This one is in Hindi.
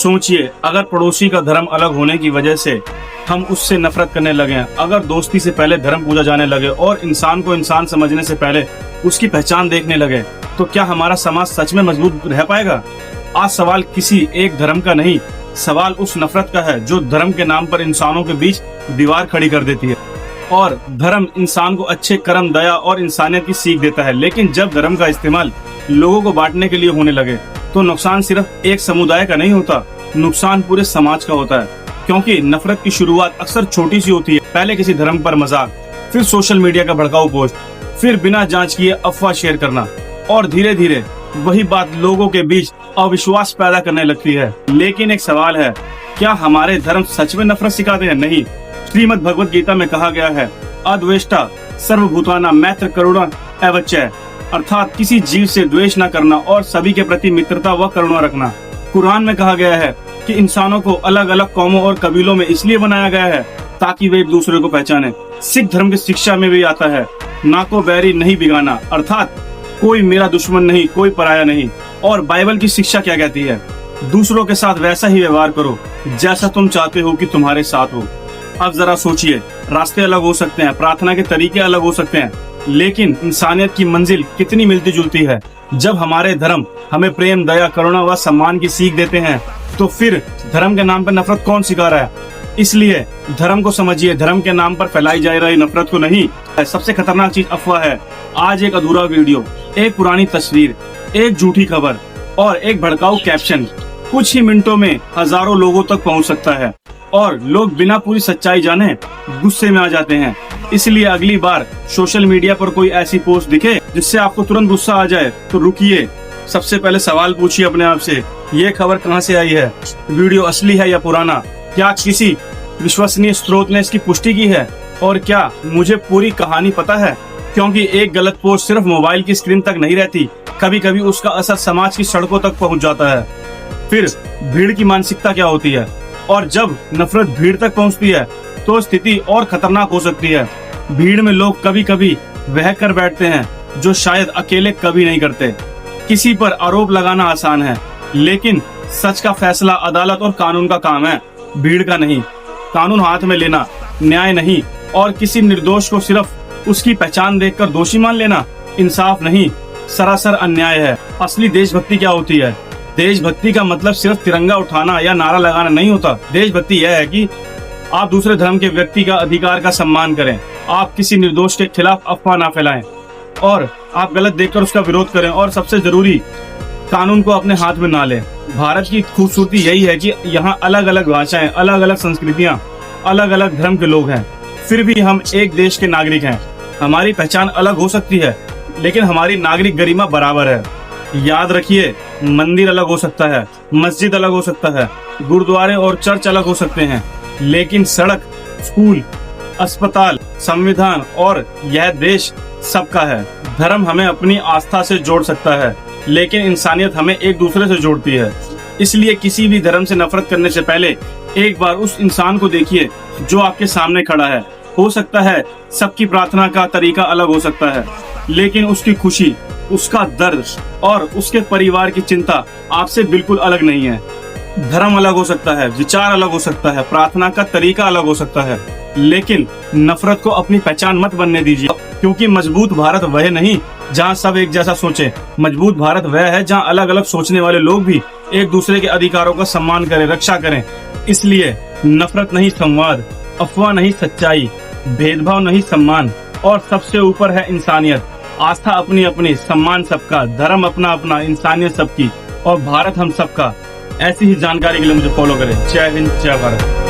सोचिए, अगर पड़ोसी का धर्म अलग होने की वजह से हम उससे नफरत करने लगे, अगर दोस्ती से पहले धर्म पूजा जाने लगे और इंसान को इंसान समझने से पहले उसकी पहचान देखने लगे, तो क्या हमारा समाज सच में मजबूत रह पाएगा? आज सवाल किसी एक धर्म का नहीं, सवाल उस नफरत का है जो धर्म के नाम पर इंसानों के बीच दीवार खड़ी कर देती है। और धर्म इंसान को अच्छे कर्म, दया और इंसानियत की सीख देता है, लेकिन जब धर्म का इस्तेमाल लोगों को बांटने के लिए होने लगे तो नुकसान सिर्फ एक समुदाय का नहीं होता, नुकसान पूरे समाज का होता है। क्योंकि नफरत की शुरुआत अक्सर छोटी सी होती है, पहले किसी धर्म पर मजाक, फिर सोशल मीडिया का भड़काऊ पोस्ट, फिर बिना जांच किए अफवाह शेयर करना, और धीरे धीरे वही बात लोगों के बीच अविश्वास पैदा करने लगती है। लेकिन एक सवाल है, क्या हमारे धर्म सच में नफरत सिखाते हैं? नहीं। श्रीमद् भगवत गीता में कहा गया है, अद्वेष्टा सर्वभूतानां मैत्र करुणा एव च, अर्थात किसी जीव से द्वेष न करना और सभी के प्रति मित्रता व करुणा रखना। कुरान में कहा गया है कि इंसानों को अलग अलग कौमों और कबीलों में इसलिए बनाया गया है ताकि वे एक दूसरे को पहचाने। सिख धर्म की शिक्षा में भी आता है, ना को बैरी नहीं बिगाना, अर्थात कोई मेरा दुश्मन नहीं, कोई पराया नहीं। और बाइबल की शिक्षा क्या कहती है? दूसरों के साथ वैसा ही व्यवहार करो जैसा तुम चाहते हो कि तुम्हारे साथ हो। अब जरा सोचिए, रास्ते अलग हो सकते हैं, प्रार्थना के तरीके अलग हो सकते हैं, लेकिन इंसानियत की मंजिल कितनी मिलती जुलती है। जब हमारे धर्म हमें प्रेम, दया, करुणा व सम्मान की सीख देते हैं, तो फिर धर्म के नाम पर नफरत कौन सिखा रहा है? इसलिए धर्म को समझिए, धर्म के नाम पर फैलाई जा रही नफरत को नहीं। सबसे खतरनाक चीज अफवाह है। आज एक अधूरा वीडियो, एक पुरानी तस्वीर, एक झूठी खबर और एक भड़काऊ कैप्शन कुछ ही मिनटों में हजारों लोगों तक पहुंच सकता है, और लोग बिना पूरी सच्चाई जाने गुस्से में आ जाते हैं। इसलिए अगली बार सोशल मीडिया पर कोई ऐसी पोस्ट दिखे जिससे आपको तुरंत गुस्सा आ जाए, तो रुकिए, सबसे पहले सवाल पूछिए अपने आप से, ये खबर कहां से आई है? वीडियो असली है या पुराना? क्या किसी विश्वसनीय स्रोत ने इसकी पुष्टि की है? और क्या मुझे पूरी कहानी पता है? क्योंकि एक गलत पोस्ट सिर्फ मोबाइल की स्क्रीन तक नहीं रहती, कभी कभी उसका असर समाज की सड़कों तक पहुंच जाता है। फिर भीड़ की मानसिकता क्या होती है? और जब नफरत भीड़ तक पहुंचती है तो स्थिति और खतरनाक हो सकती है। भीड़ में लोग कभी कभी वह कर बैठते हैं जो शायद अकेले कभी नहीं करते। किसी पर आरोप लगाना आसान है, लेकिन सच का फैसला अदालत और कानून का काम है, भीड़ का नहीं। कानून हाथ में लेना न्याय नहीं, और किसी निर्दोष को सिर्फ उसकी पहचान देखकर दोषी मान लेना इंसाफ नहीं, सरासर अन्याय है। असली देशभक्ति क्या होती है? देशभक्ति का मतलब सिर्फ तिरंगा उठाना या नारा लगाना नहीं होता। देशभक्ति यह है कि आप दूसरे धर्म के व्यक्ति का अधिकार का सम्मान करें, आप किसी निर्दोष के खिलाफ अफवाह ना फैलाएं, और आप गलत देखकर उसका विरोध करें, और सबसे जरूरी, कानून को अपने हाथ में ना लें। भारत की खूबसूरती यही है कि यहाँ अलग अलग भाषाएं, अलग अलग संस्कृतियाँ, अलग अलग धर्म के लोग हैं, फिर भी हम एक देश के नागरिक हैं। हमारी पहचान अलग हो सकती है, लेकिन हमारी नागरिक गरिमा बराबर है। याद रखिए, मंदिर अलग हो सकता है, मस्जिद अलग हो सकता है, गुरुद्वारे और चर्च अलग हो सकते हैं, लेकिन सड़क, स्कूल, अस्पताल, संविधान और यह देश सबका है। धर्म हमें अपनी आस्था से जोड़ सकता है, लेकिन इंसानियत हमें एक दूसरे से जोड़ती है। इसलिए किसी भी धर्म से नफरत करने से पहले एक बार उस इंसान को देखिए जो आपके सामने खड़ा है। हो सकता है सबकी प्रार्थना का तरीका अलग हो सकता है, लेकिन उसकी खुशी, उसका दर्द और उसके परिवार की चिंता आपसे बिल्कुल अलग नहीं है। धर्म अलग हो सकता है, विचार अलग हो सकता है, प्रार्थना का तरीका अलग हो सकता है, लेकिन नफरत को अपनी पहचान मत बनने दीजिए। क्योंकि मजबूत भारत वह नहीं जहां सब एक जैसा सोचे, मजबूत भारत वह है जहां अलग अलग सोचने वाले लोग भी एक दूसरे के अधिकारों का सम्मान करें, रक्षा करें। इसलिए नफरत नहीं संवाद, अफवाह नहीं सच्चाई, भेदभाव नहीं सम्मान, और सबसे ऊपर है इंसानियत। आस्था अपनी अपनी, सम्मान सबका, धर्म अपना अपना, इंसानियत सबकी, और भारत हम सबका। ऐसी ही जानकारी के लिए मुझे फॉलो करें। जय हिंद, जय भारत।